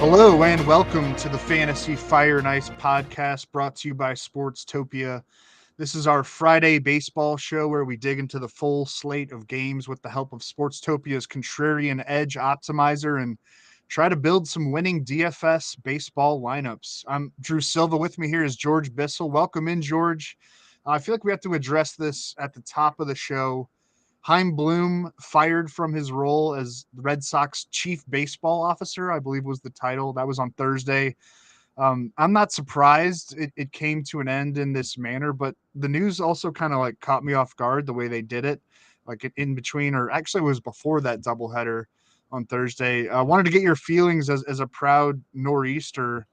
Hello and welcome to the Fantasy Fire and Ice podcast brought to you by Sportstopia. This is our Friday baseball show where we dig into the full slate of games with the help of Sportstopia's Contrarian Edge Optimizer and try to build some winning DFS baseball lineups. I'm Drew Silva. With me here is George Bissell. Welcome in, George. I feel like we have to address this at the top of the show. Chaim Bloom fired from his role as the Red Sox chief baseball officer, I believe was the title. That was on Thursday. I'm not surprised it came to an end in this manner, but the news also kind of like caught me off guard the way they did it, like in between, or actually it was before that doubleheader on Thursday. I wanted to get your feelings as a proud Nor'easter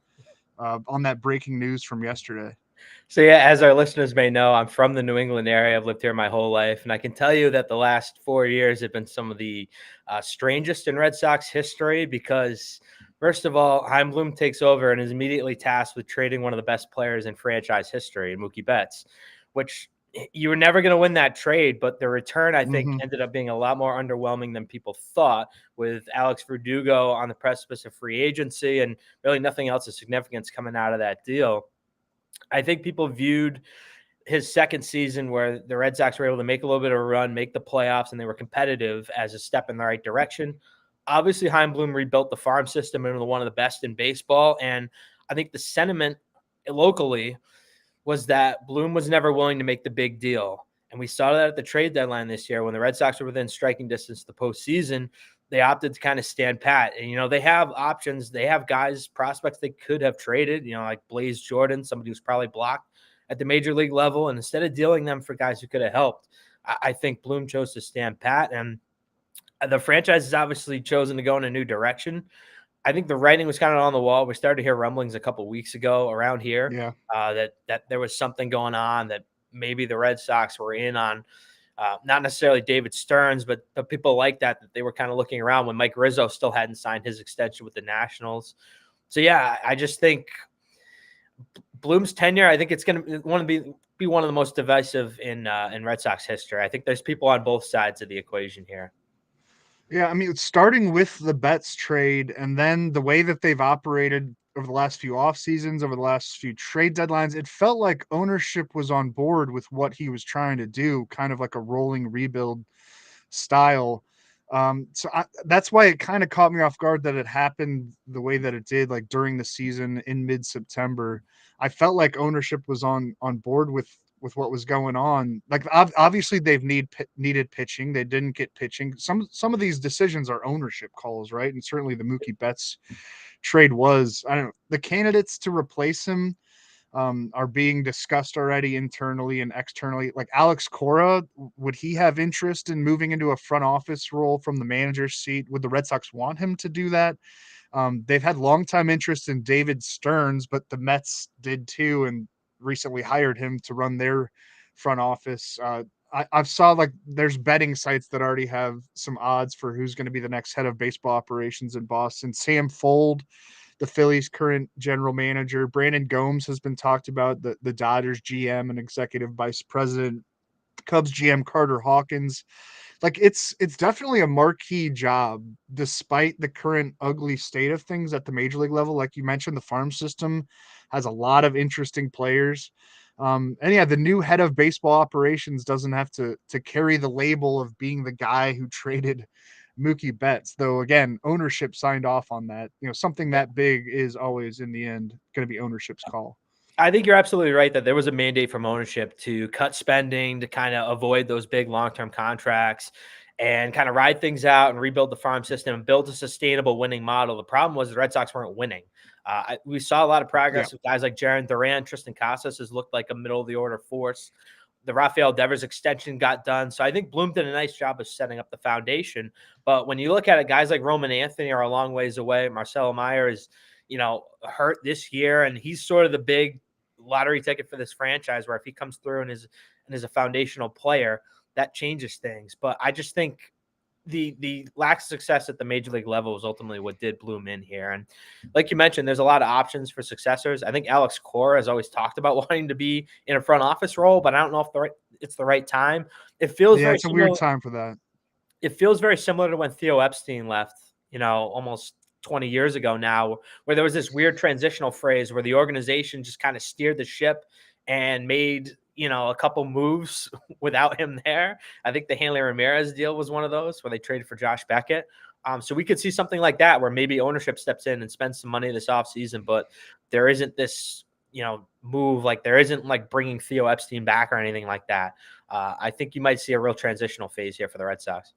on that breaking news from yesterday. So yeah, as our listeners may know, I'm from the New England area. I've lived here my whole life, and I can tell you that the last 4 years have been some of the strangest in Red Sox history because, first of all, Chaim Bloom takes over and is immediately tasked with trading one of the best players in franchise history, Mookie Betts, which you were never going to win that trade, but the return, I think, ended up being a lot more underwhelming than people thought, with Alex Verdugo on the precipice of free agency and really nothing else of significance coming out of that deal. I think people viewed his second season where the Red Sox were able to make a little bit of a run, make the playoffs, and they were competitive as a step in the right direction. Obviously, Chaim Bloom rebuilt the farm system into one of the best in baseball. And I think the sentiment locally was that Bloom was never willing to make the big deal. And we saw that at the trade deadline this year when the Red Sox were within striking distance of the postseason. They opted to kind of stand pat. And, they have options. They have guys, prospects they could have traded, like Blaze Jordan, somebody who's probably blocked at the major league level. And instead of dealing them for guys who could have helped, I think Bloom chose to stand pat. And the franchise has obviously chosen to go in a new direction. I think the writing was kind of on the wall. We started to hear rumblings a couple of weeks ago around here that there was something going on, that maybe the Red Sox were in on not necessarily David Stearns, but people like that they were kind of looking around when Mike Rizzo still hadn't signed his extension with the Nationals. So, yeah, I just think Bloom's tenure, I think it's going to be one of the most divisive in Red Sox history. I think there's people on both sides of the equation here. Yeah, I mean, starting with the Betts trade and then the way that they've operated over the last few off seasons, over the last few trade deadlines, it felt like ownership was on board with what he was trying to do, kind of like a rolling rebuild style. That's why it kind of caught me off guard that it happened the way that it did, like during the season in mid-September. I felt like ownership was on board with what was going on. Like obviously they've needed pitching. They didn't get pitching. Some of these decisions are ownership calls, right? And certainly the Mookie Betts trade was. I don't know. The candidates to replace him are being discussed already internally and externally. Like Alex Cora, would he have interest in moving into a front office role from the manager's seat? Would the Red Sox want him to do that? They've had longtime interest in David Stearns, but the Mets did too, and recently hired him to run their front office. I've saw like there's betting sites that already have some odds for who's going to be the next head of baseball operations in Boston. Sam Fold, the Phillies' current general manager. Brandon Gomes has been talked about, the Dodgers GM and executive vice president. Cubs GM Carter Hawkins. Like it's definitely a marquee job, despite the current ugly state of things at the major league level. Like you mentioned, the farm system has a lot of interesting players. And yeah, the new head of baseball operations doesn't have to carry the label of being the guy who traded Mookie Betts, though. Again, ownership signed off on that. Something that big is always in the end going to be ownership's call. I think you're absolutely right that there was a mandate from ownership to cut spending, to kind of avoid those big long-term contracts and kind of ride things out and rebuild the farm system and build a sustainable winning model. The problem was the Red Sox weren't winning. We saw a lot of progress with guys like Jarren Duran. Tristan Casas has looked like a middle-of-the-order force. The Rafael Devers extension got done. So I think Bloom did a nice job of setting up the foundation. But when you look at it, guys like Roman Anthony are a long ways away. Marcelo Meyer is, hurt this year, and he's sort of the big lottery ticket for this franchise, where if he comes through and is a foundational player, that changes things. But I just think the lack of success at the major league level was ultimately what did Bloom in here. And like you mentioned, there's a lot of options for successors. I think Alex Cora has always talked about wanting to be in a front office role, but I don't know if it's the right time. It feels very it's a weird time for that. It feels very similar to when Theo Epstein left, almost 20 years ago now, where there was this weird transitional phase where the organization just kind of steered the ship and made, a couple moves without him there. I think the Hanley Ramirez deal was one of those where they traded for Josh Beckett. So we could see something like that where maybe ownership steps in and spends some money this offseason, but there isn't this, move, like there isn't like bringing Theo Epstein back or anything like that. I think you might see a real transitional phase here for the Red Sox.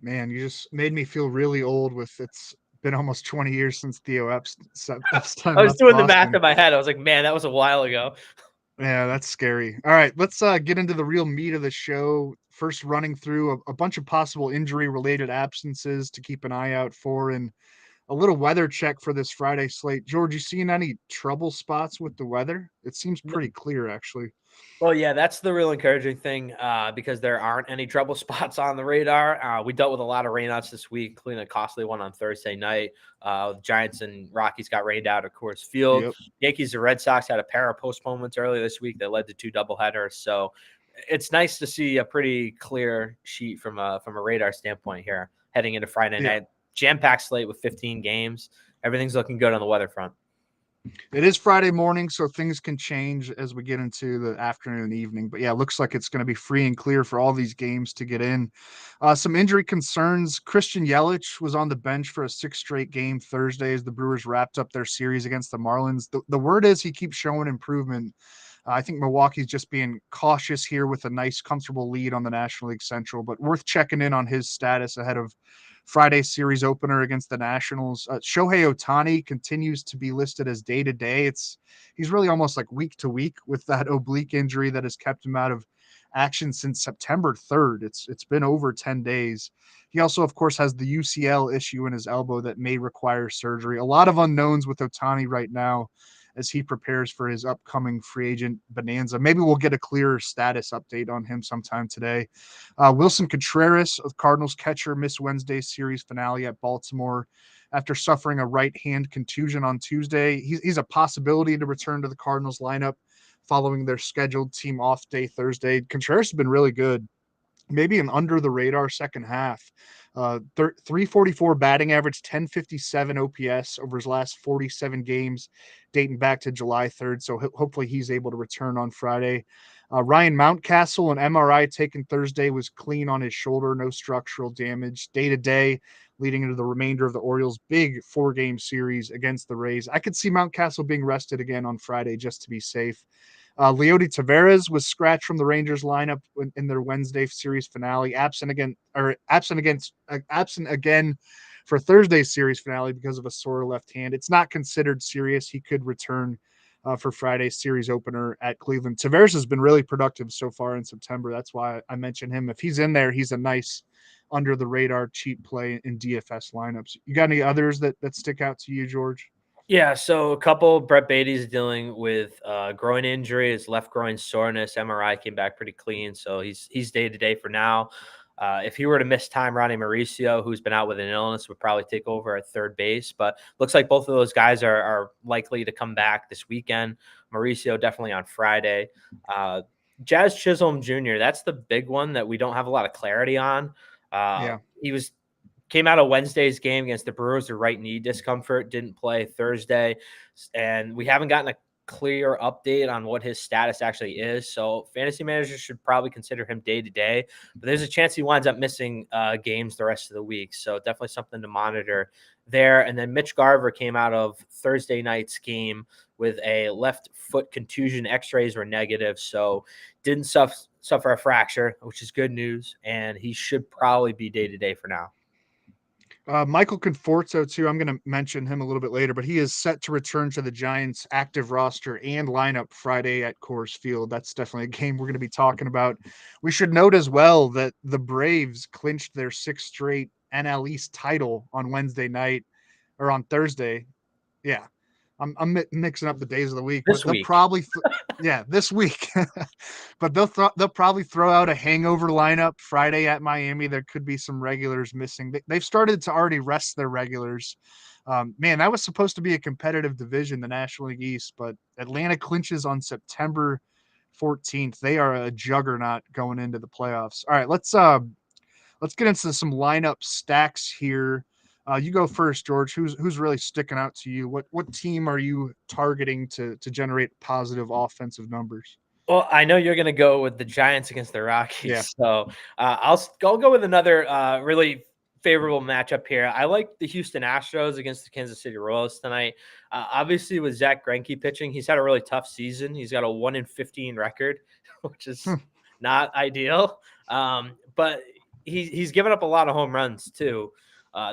Man, you just made me feel really old with it's been almost 20 years since Theo Epstein I was left doing the math Boston. in my head. I was like, man, that was a while ago. Yeah, that's scary. All right, let's get into the real meat of the show. First, running through a bunch of possible injury-related absences to keep an eye out for, and a little weather check for this Friday slate. George, you seen any trouble spots with the weather? It seems pretty clear, actually. Well, yeah, that's the real encouraging thing because there aren't any trouble spots on the radar. We dealt with a lot of rainouts this week, including a costly one on Thursday night. The Giants and Rockies got rained out at Coors Field. Yep. Yankees and Red Sox had a pair of postponements earlier this week that led to 2 doubleheaders. So it's nice to see a pretty clear sheet from a radar standpoint here heading into Friday night. Jam-packed slate with 15 games. Everything's looking good on the weather front. It is Friday morning, so things can change as we get into the afternoon and evening. But yeah, it looks like it's going to be free and clear for all these games to get in. Some injury concerns. Christian Yelich was on the bench for a 6th straight game Thursday as the Brewers wrapped up their series against the Marlins. The word is he keeps showing improvement. I think Milwaukee's just being cautious here with a nice, comfortable lead on the National League Central, but worth checking in on his status ahead of Friday's series opener against the Nationals. Shohei Ohtani continues to be listed as day-to-day. He's really almost like week to week with that oblique injury that has kept him out of action since September 3rd. It's been over 10 days. He also, of course, has the UCL issue in his elbow that may require surgery. A lot of unknowns with Ohtani right now as he prepares for his upcoming free agent bonanza. Maybe we'll get a clearer status update on him sometime today. Wilson Contreras, of Cardinals catcher, missed Wednesday's series finale at Baltimore after suffering a right hand contusion on Tuesday. He's a possibility to return to the Cardinals lineup following their scheduled team off day Thursday. Contreras has been really good. Maybe an under the radar second half. 344 batting average, 1057 OPS over his last 47 games, dating back to July 3rd. So hopefully he's able to return on Friday. Ryan Mountcastle, an MRI taken Thursday, was clean on his shoulder, no structural damage. Day to day, leading into the remainder of the Orioles' big 4-game series against the Rays. I could see Mountcastle being rested again on Friday just to be safe. Leody Taveras was scratched from the Rangers lineup in their Wednesday series finale, absent again for Thursday's series finale because of a sore left hand. It's not considered serious. He could return for Friday's series opener at Cleveland. Taveras has been really productive so far in September. That's why I mentioned him. If he's in there, he's a nice under the radar cheap play in DFS lineups. You got any others that stick out to you, George? Yeah, so a couple. Brett Beatty's dealing with groin injury, his left groin soreness. MRI came back pretty clean, so he's day to day for now. If he were to miss time, Ronnie Mauricio, who's been out with an illness, would probably take over at third base. But looks like both of those guys are likely to come back this weekend. Mauricio definitely on Friday. Jazz Chisholm Jr., that's the big one that we don't have a lot of clarity on. He came out of Wednesday's game against the Brewers with right knee discomfort, didn't play Thursday, and we haven't gotten a clear update on what his status actually is. So fantasy managers should probably consider him day to day, but there's a chance he winds up missing games the rest of the week. So definitely something to monitor there. And then Mitch Garver came out of Thursday night's game with a left foot contusion. X-rays were negative, so didn't suffer a fracture, which is good news. And he should probably be day to day for now. Michael Conforto, too. I'm going to mention him a little bit later, but he is set to return to the Giants' active roster and lineup Friday at Coors Field. That's definitely a game we're going to be talking about. We should note as well that the Braves clinched their 6th straight NL East title on Wednesday night or on Thursday. Yeah. I'm mixing up the days of the week. This They'll week. probably this week. But they'll probably throw out a hangover lineup Friday at Miami. There could be some regulars missing. They've started to already rest their regulars. Man, that was supposed to be a competitive division, the National League East, but Atlanta clinches on September 14th. They are a juggernaut going into the playoffs. All right, let's get into some lineup stacks here. You go first, George. Who's really sticking out to you? What team are you targeting to generate positive offensive numbers? Well, I know you're going to go with the Giants against the Yeah. Rockies, so I'll go with another really favorable matchup here. I like the Houston Astros against the Kansas City Royals tonight. Obviously, with Zach Greinke pitching, he's had a really tough season. He's got a 1-15 record, which is not ideal. But he's given up a lot of home runs too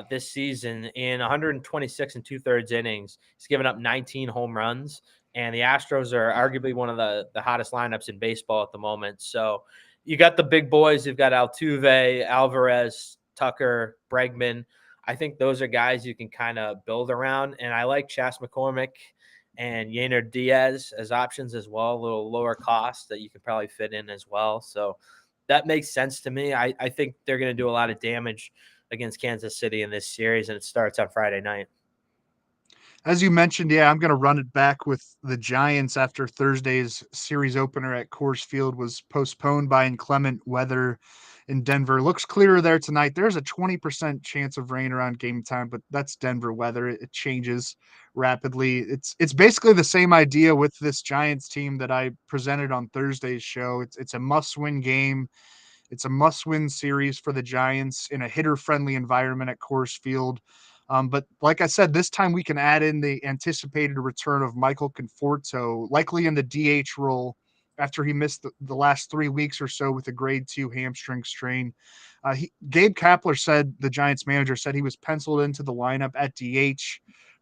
this season. In 126 and 2/3 innings, he's given up 19 home runs. And the Astros are arguably one of the hottest lineups in baseball at the moment. So you got the big boys. You've got Altuve, Alvarez, Tucker, Bregman. I think those are guys you can kind of build around. And I like Chas McCormick and Yainer Diaz as options as well, a little lower cost that you could probably fit in as well. So that makes sense to me. I think they're going to do a lot of damage against Kansas City in this series, and it starts on Friday night. As you mentioned, yeah, I'm going to run it back with the Giants after Thursday's series opener at Coors Field was postponed by inclement weather in Denver. Looks clearer there tonight. There's a 20% chance of rain around game time, but that's Denver weather. It changes rapidly. It's basically the same idea with this Giants team that I presented on Thursday's show. It's a must-win game. It's a must-win series for the Giants in a hitter-friendly environment at Coors Field. But like I said, this time we can add in the anticipated return of Michael Conforto, likely in the DH role after he missed the last 3 weeks or so with a grade 2 hamstring strain. Gabe Kapler said, the Giants manager said he was penciled into the lineup at DH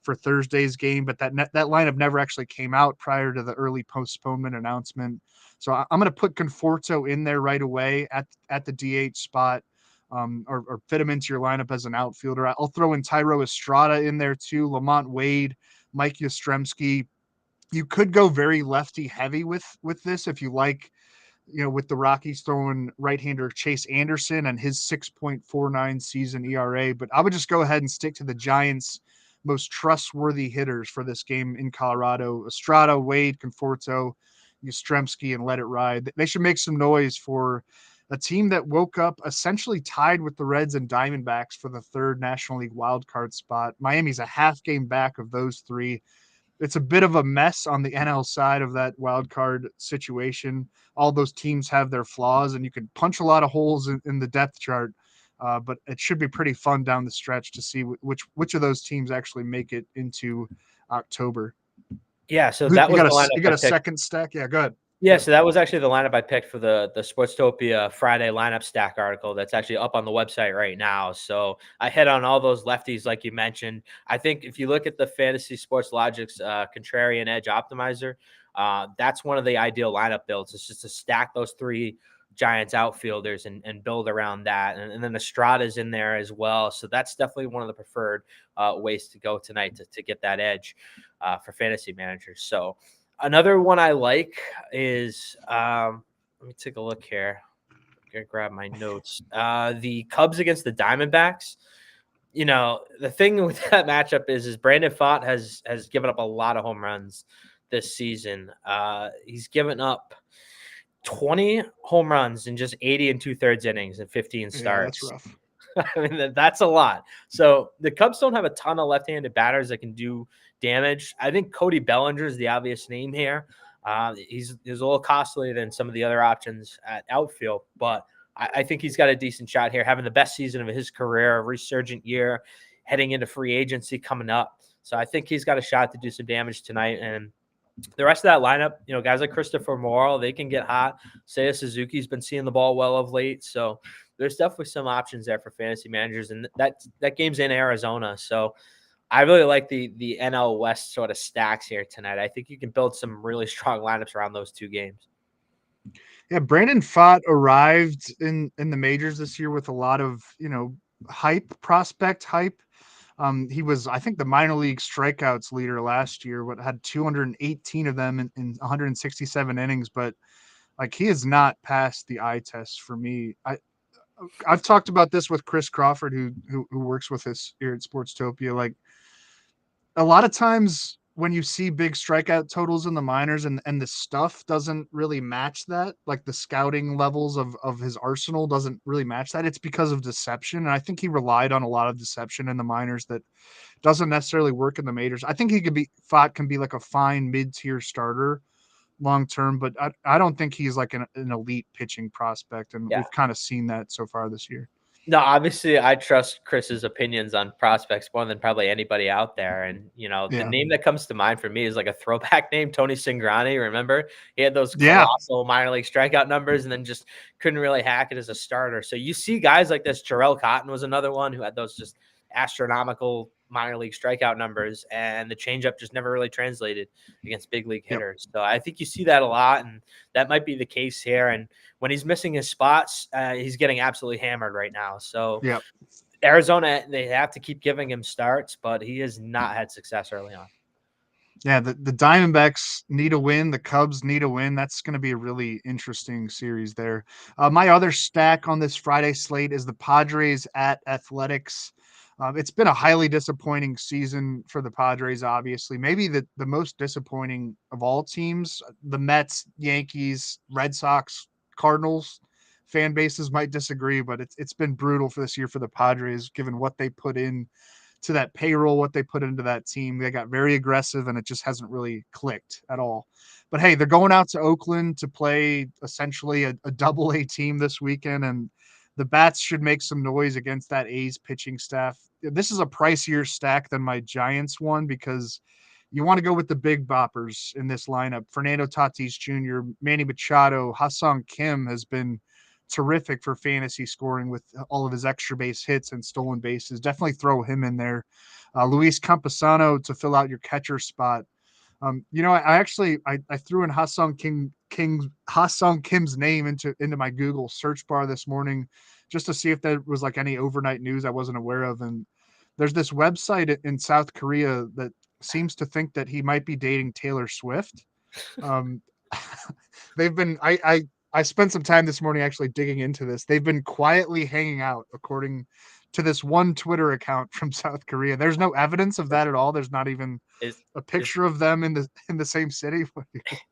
for Thursday's game, but that lineup never actually came out prior to the early postponement announcement. So I'm going to put Conforto in there right away at the DH spot, or fit him into your lineup as an outfielder. I'll throw in Tyro Estrada in there too, Lamont Wade, Mike Yastrzemski. You could go very lefty heavy with this if you like, with the Rockies throwing right-hander Chase Anderson and his 6.49 season ERA. But I would just go ahead and stick to the Giants' most trustworthy hitters for this game in Colorado: Estrada, Wade, Conforto, Yastrzemski, and let it ride. They should make some noise for a team that woke up essentially tied with the Reds and Diamondbacks for the third National League wildcard spot. Miami's a half game back of those three. It's a bit of a mess on the NL side of that wild card situation. All those teams have their flaws, and you can punch a lot of holes in the depth chart. But it should be pretty fun down the stretch to see which of those teams actually make it into October. Yeah, so that was the lineup you got a second stack. Yeah, go ahead. Yeah, so that was actually the lineup I picked for the Sportstopia Friday lineup stack article that's actually up on the website right now. So I hit on all those lefties like you mentioned. I think if you look at the Fantasy Sports Logic's Contrarian Edge Optimizer, that's one of the ideal lineup builds. It's just to stack those three Giants outfielders and build around that. And then Estrada's in there as well. So that's definitely one of the preferred ways to go tonight to get that edge for fantasy managers. So another one I like is let me take a look here. I'm gonna grab my notes. The Cubs against the Diamondbacks. The thing with that matchup is Brandon Pfaadt has given up a lot of home runs this season. He's given up 20 home runs in just 80 and 2/3 innings and 15 starts. Yeah, that's rough. I mean, that's a lot. So the Cubs don't have a ton of left-handed batters that can do damage. I think Cody Bellinger is the obvious name here. He's a little costlier than some of the other options at outfield, but I think he's got a decent shot here, having the best season of his career, a resurgent year, heading into free agency coming up. So I think he's got a shot to do some damage tonight. And the rest of that lineup, guys like Christopher Morel, they can get hot. Seiya Suzuki's been seeing the ball well of late. So there's definitely some options there for fantasy managers. And that game's in Arizona. So I really like the NL West sort of stacks here tonight. I think you can build some really strong lineups around those two games. Yeah, Brandon Pfaadt arrived in the majors this year with a lot of, prospect hype. He was, I think, the minor league strikeouts leader last year, had 218 of them in 167 innings, but he has not passed the eye test for me. I've talked about this with Chris Crawford, who works with us here at Sportstopia. A lot of times when you see big strikeout totals in the minors and the stuff doesn't really match that, like the scouting levels of his arsenal doesn't really match that, it's because of deception. And I think he relied on a lot of deception in the minors that doesn't necessarily work in the majors. I think he could be thought can be like a fine mid-tier starter long term, but I don't think he's like an elite pitching prospect. And Yeah. we've kind of seen that so far this year. No, obviously, I trust Chris's opinions on prospects more than probably anybody out there. And, the Yeah. name that comes to mind for me is like a throwback name, Tony Cingrani. Remember? He had those Yeah. colossal minor league strikeout numbers and then just couldn't really hack it as a starter. So you see guys like this. Jarrell Cotton was another one who had those just astronomical minor league strikeout numbers, and the changeup just never really translated against big league Yep. hitters. So I think you see that a lot, and that might be the case here. And when he's missing his spots, he's getting absolutely hammered right now. So Yep. Arizona, they have to keep giving him starts, but he has not had success early on. Yeah, the Diamondbacks need a win. The Cubs need a win. That's going to be a really interesting series there. My other stack on this Friday slate is the Padres at Athletics. It's been a highly disappointing season for the Padres, obviously. Maybe the most disappointing of all teams. The Mets, Yankees, Red Sox, Cardinals fan bases might disagree, but it's been brutal for this year for the Padres, given what they put in to that payroll, what they put into that team. They got very aggressive and it just hasn't really clicked at all. But hey, they're going out to Oakland to play essentially a double A team this weekend, and the Bats should make some noise against that A's pitching staff. This is a pricier stack than my Giants one because you want to go with the big boppers in this lineup. Fernando Tatis Jr., Manny Machado, Ha-Seong Kim has been terrific for fantasy scoring with all of his extra base hits and stolen bases. Definitely throw him in there. Luis Campusano to fill out your catcher spot. I threw in Ha-Seong Kim's name into my Google search bar this morning just to see if there was like any overnight news I wasn't aware of. And there's this website in South Korea that seems to think that he might be dating Taylor Swift. Um, they've been I spent some time this morning actually digging into this. They've been quietly hanging out, according to this one Twitter account from South Korea. There's no evidence of that at all. There's not even a picture of them in the same city.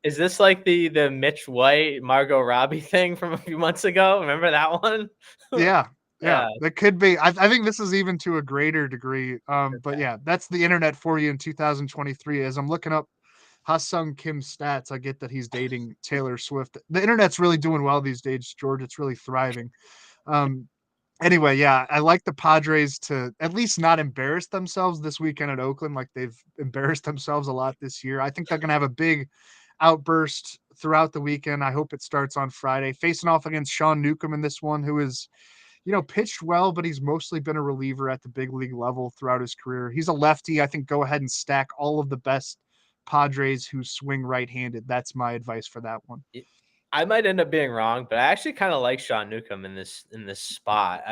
Is this like the Mitch White, Margot Robbie thing from a few months ago? Remember that one? Yeah. Yeah. That could be. I think this is even to a greater degree. But yeah, that's the internet for you in 2023. As I'm looking up Ha-Seong Kim's stats, I get that he's dating Taylor Swift. The internet's really doing well these days, George. It's really thriving. Anyway, yeah, I like the Padres to at least not embarrass themselves this weekend at Oakland like they've embarrassed themselves a lot this year. I think they're going to have a big outburst throughout the weekend. I hope it starts on Friday, facing off against Sean Newcomb in this one, who is, pitched well, but he's mostly been a reliever at the big league level throughout his career. He's a lefty. I think go ahead and stack all of the best Padres who swing right-handed. That's my advice for that one. I might end up being wrong, but I actually kind of like Sean Newcomb in this spot.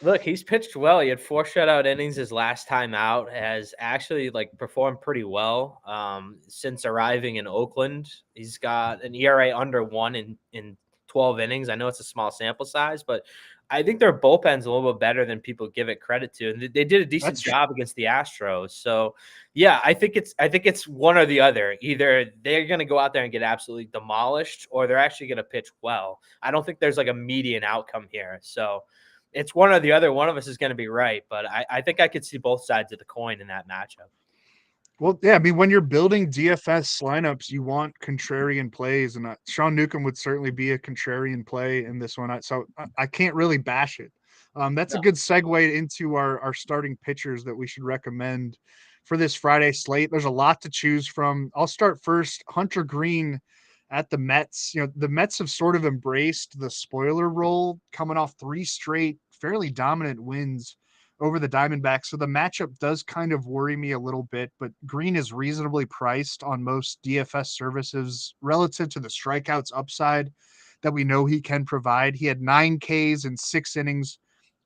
Look, he's pitched well. He had 4 shutout innings his last time out. Has actually performed pretty well since arriving in Oakland. He's got an ERA under 1 in 12 innings. I know it's a small sample size, but I think their bullpen's a little bit better than people give it credit to. And they did a decent job against the Astros. So yeah, I think it's one or the other. Either they're going to go out there and get absolutely demolished, or they're actually going to pitch well. I don't think there's like a median outcome here. So it's one or the other. One of us is going to be right, but I think I could see both sides of the coin in that matchup. Well, yeah, I mean, when you're building DFS lineups, you want contrarian plays, and Sean Newcomb would certainly be a contrarian play in this one. So I can't really bash it. That's a good segue into our starting pitchers that we should recommend for this Friday slate. There's a lot to choose from. I'll start first. Hunter Green at the Mets. The Mets have sort of embraced the spoiler role, coming off 3 straight fairly dominant wins over the Diamondbacks. So the matchup does kind of worry me a little bit, but Green is reasonably priced on most DFS services relative to the strikeouts upside that we know he can provide. He had 9 Ks in 6 innings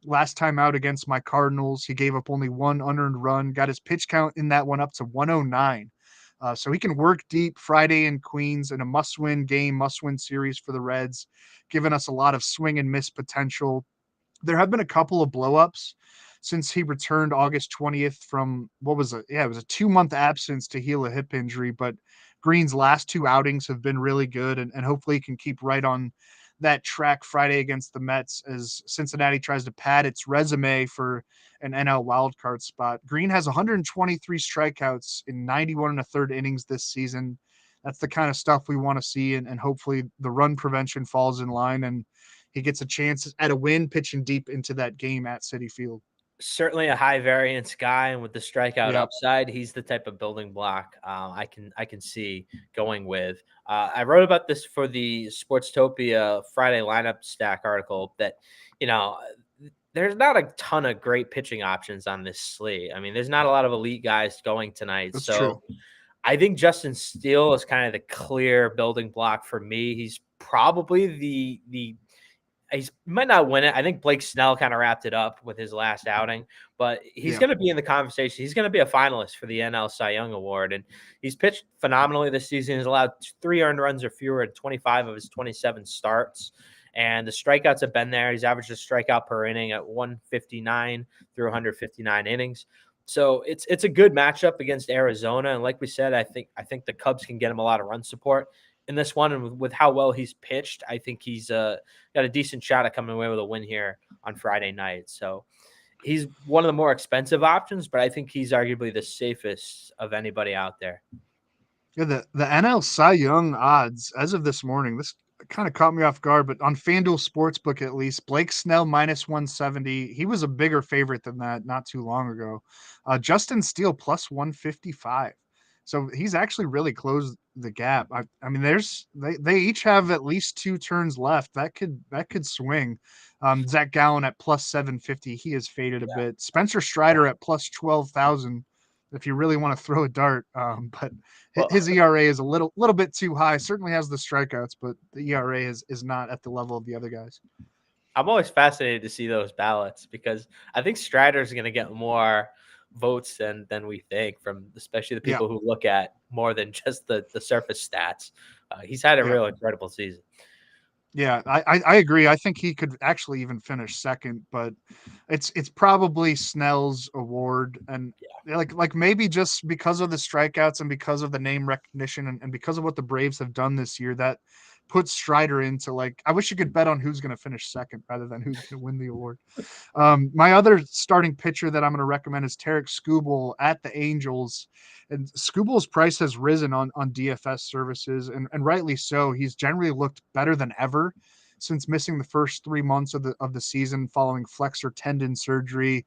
last time out against my Cardinals. He gave up only 1 unearned run, got his pitch count in that one up to 109. So he can work deep Friday in Queens in a must-win game, must-win series for the Reds, giving us a lot of swing and miss potential. There have been a couple of blow-ups since he returned August 20th from what was it was a 2-month absence to heal a hip injury. But Green's last 2 outings have been really good, and hopefully he can keep right on that track Friday against the Mets as Cincinnati tries to pad its resume for an NL wildcard spot. Green has 123 strikeouts in 91 and a third innings this season. That's the kind of stuff we want to see, and hopefully the run prevention falls in line and he gets a chance at a win pitching deep into that game at Citi Field. Certainly a high variance guy, and with the strikeout Yeah, upside, he's the type of building block I can see going with. I wrote about this for the Sportstopia Friday lineup stack article that, you know, there's not a ton of great pitching options on this slate. I mean, there's not a lot of elite guys going tonight. that's true. So I think Justin Steele is kind of the clear building block for me. He's probably the he might not win it. I think Blake Snell kind of wrapped it up with his last outing, but he's going to be in the conversation. He's going to be a finalist for the NL Cy Young Award, and he's pitched phenomenally this season. He's allowed 3 earned runs or fewer in 25 of his 27 starts, and the strikeouts have been there. He's averaged a strikeout per inning at 159 through 159 innings. So it's a good matchup against Arizona, and like we said, I think the Cubs can get him a lot of run support in this one, and with how well he's pitched, I think he's got a decent shot at coming away with a win here on Friday night. So he's one of the more expensive options, but I think he's arguably the safest of anybody out there. Yeah, the NL Cy Young odds as of this morning, this kind of caught me off guard, but on FanDuel Sportsbook at least, Blake Snell minus 170. He was a bigger favorite than that not too long ago. Justin Steele plus 155. So he's actually really closed the gap. I mean, they each have at least 2 turns left. That could swing. Zach Gallen at plus 750. He has faded a bit. Spencer Strider at plus 12,000. If you really want to throw a dart, but his ERA is a little bit too high. Certainly has the strikeouts, but the ERA is not at the level of the other guys. I'm always fascinated to see those ballots because I think Strider's going to get more votes than we think from especially the people who look at more than just the surface stats. He's had a real incredible season. Yeah, I agree. I think he could actually even finish second, but it's probably Snell's award. And like maybe just because of the strikeouts and because of the name recognition and because of what the Braves have done this year, that puts Strider into like, I wish you could bet on who's going to finish second rather than who's going to win the award. My other starting pitcher that I'm going to recommend is Tarik Skubal at the Angels. And Skubal's price has risen on DFS services, and rightly so. He's generally looked better than ever since missing the first 3 months of the season following flexor tendon surgery.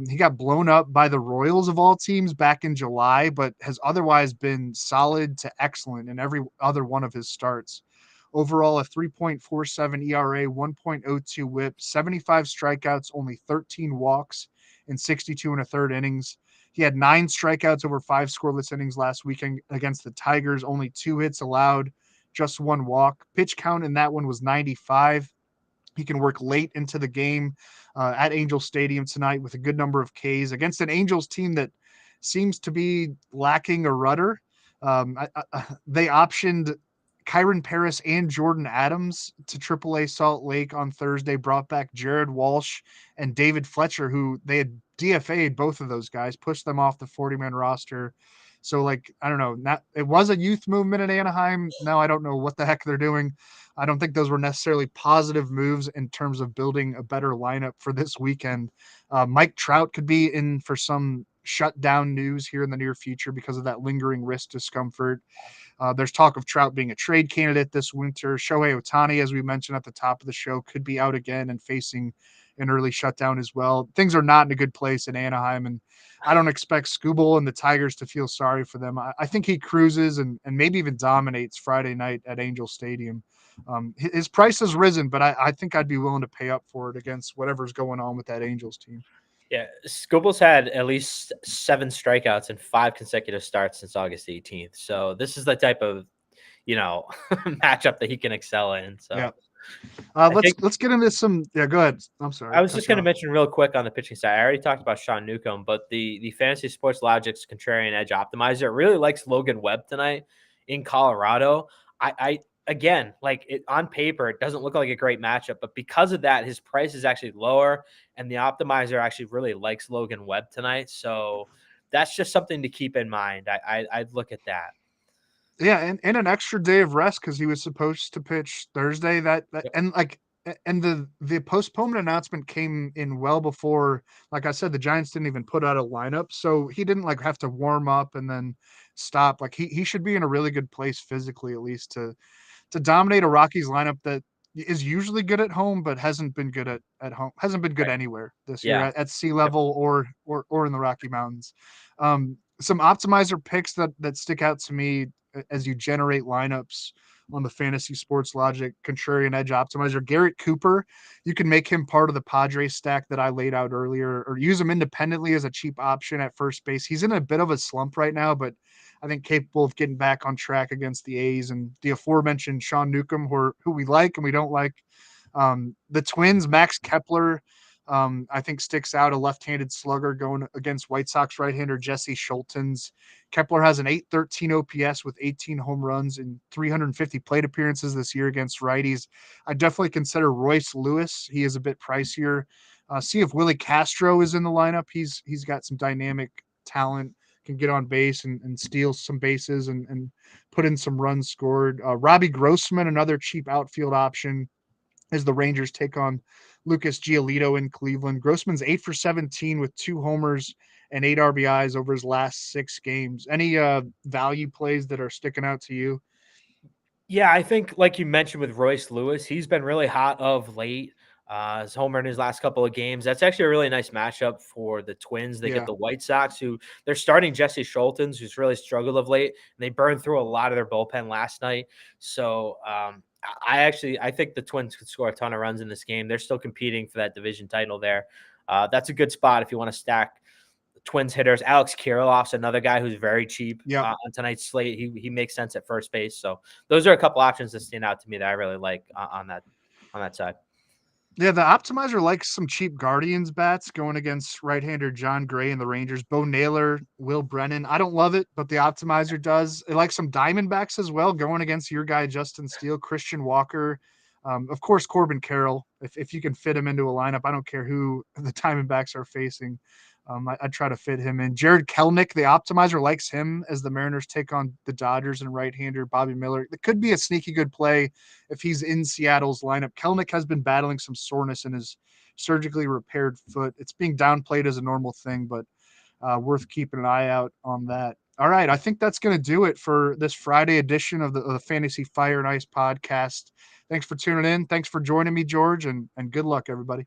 He got blown up by the Royals of all teams back in July, but has otherwise been solid to excellent in every other one of his starts. Overall, a 3.47 ERA, 1.02 whip, 75 strikeouts, only 13 walks in 62 and a third innings. He had 9 strikeouts over 5 scoreless innings last weekend against the Tigers, only 2 hits allowed, just 1 walk. Pitch count in that one was 95. He can work late into the game at Angel Stadium tonight with a good number of Ks against an Angels team that seems to be lacking a rudder. They optioned Kyron Paris and Jordan Adams to AAA Salt Lake on Thursday, brought back Jared Walsh and David Fletcher, who they had DFA'd both of those guys, pushed them off the 40-man roster. So, like, I don't know, it was a youth movement in Anaheim. Now I don't know what the heck they're doing. I don't think those were necessarily positive moves in terms of building a better lineup for this weekend. Mike Trout could be in for some shutdown news here in the near future because of that lingering wrist discomfort. There's talk of Trout being a trade candidate this winter. Shohei Ohtani, as we mentioned at the top of the show, could be out again and facing an early shutdown as well. Things are not in a good place in Anaheim, and I don't expect Skubal and the Tigers to feel sorry for them. I think he cruises and maybe even dominates Friday night at Angel Stadium. His price has risen, but I think I'd be willing to pay up for it against whatever's going on with that Angels team. Yeah, Skubal's had at least 7 strikeouts in 5 consecutive starts since August 18th. So this is the type of, matchup that he can excel in. So yeah. Let's get into some. Yeah, go ahead. I'm sorry. I was just going to mention real quick on the pitching side. I already talked about Sean Newcomb, but the Fantasy Sports Logic's Contrarian Edge Optimizer really likes Logan Webb tonight in Colorado. I again, on paper, it doesn't look like a great matchup, but because of that, his price is actually lower, and the optimizer actually really likes Logan Webb tonight. So that's just something to keep in mind. I'd look at that. Yeah, and an extra day of rest because he was supposed to pitch Thursday. Yep. And the postponement announcement came in well before. Like I said, the Giants didn't even put out a lineup, so he didn't have to warm up and then stop. Like he should be in a really good place physically, at least to dominate a Rockies lineup that is usually good at home, but hasn't been good at home, hasn't been good Right. anywhere this year Yeah. at sea Yep. level or in the Rocky Mountains. Some optimizer picks that stick out to me as you generate lineups on the Fantasy Sports Logic Contrarian Edge Optimizer. Garrett Cooper, you can make him part of the Padres stack that I laid out earlier, or use him independently as a cheap option at first base. He's in a bit of a slump right now, but I think capable of getting back on track against the A's and the aforementioned Sean Newcomb, who we like and we don't like. The Twins, Max Kepler, I think sticks out, a left-handed slugger going against White Sox right-hander Jesse Schultens. Kepler has an 813 OPS with 18 home runs and 350 plate appearances this year against righties. I definitely consider Royce Lewis. He is a bit pricier. See if Willie Castro is in the lineup. He's got some dynamic talent, can get on base and steal some bases and put in some runs scored. Robbie Grossman, another cheap outfield option, as the Rangers take on Lucas Giolito in Cleveland. Grossman's 8 for 17 with 2 homers and 8 RBIs over his last 6 games. Any value plays that are sticking out to you? Yeah, I think like you mentioned with Royce Lewis, he's been really hot of late. His homer in his last couple of games. That's actually a really nice matchup for the Twins. They get Yeah. the White Sox, who they're starting Jesse Schultens, who's really struggled of late, and they burned through a lot of their bullpen last night. So I think the Twins could score a ton of runs in this game. They're still competing for that division title there. That's a good spot if you want to stack Twins hitters. Alex Kirilloff's another guy who's very cheap Yep. on tonight's slate. He makes sense at first base. So those are a couple options that stand out to me that I really like on that side. Yeah, the optimizer likes some cheap Guardians bats going against right-hander John Gray and the Rangers. Bo Naylor, Will Brennan. I don't love it, but the optimizer does. It likes some Diamondbacks as well going against your guy Justin Steele, Christian Walker, of course Corbin Carroll. If you can fit him into a lineup, I don't care who the Diamondbacks are facing. I'd try to fit him in. Jared Kelnick, the optimizer, likes him as the Mariners take on the Dodgers and right-hander Bobby Miller. It could be a sneaky good play if he's in Seattle's lineup. Kelnick has been battling some soreness in his surgically repaired foot. It's being downplayed as a normal thing, but worth keeping an eye out on that. All right, I think that's going to do it for this Friday edition of the Fantasy Fire and Ice podcast. Thanks for tuning in. Thanks for joining me, George, and good luck, everybody.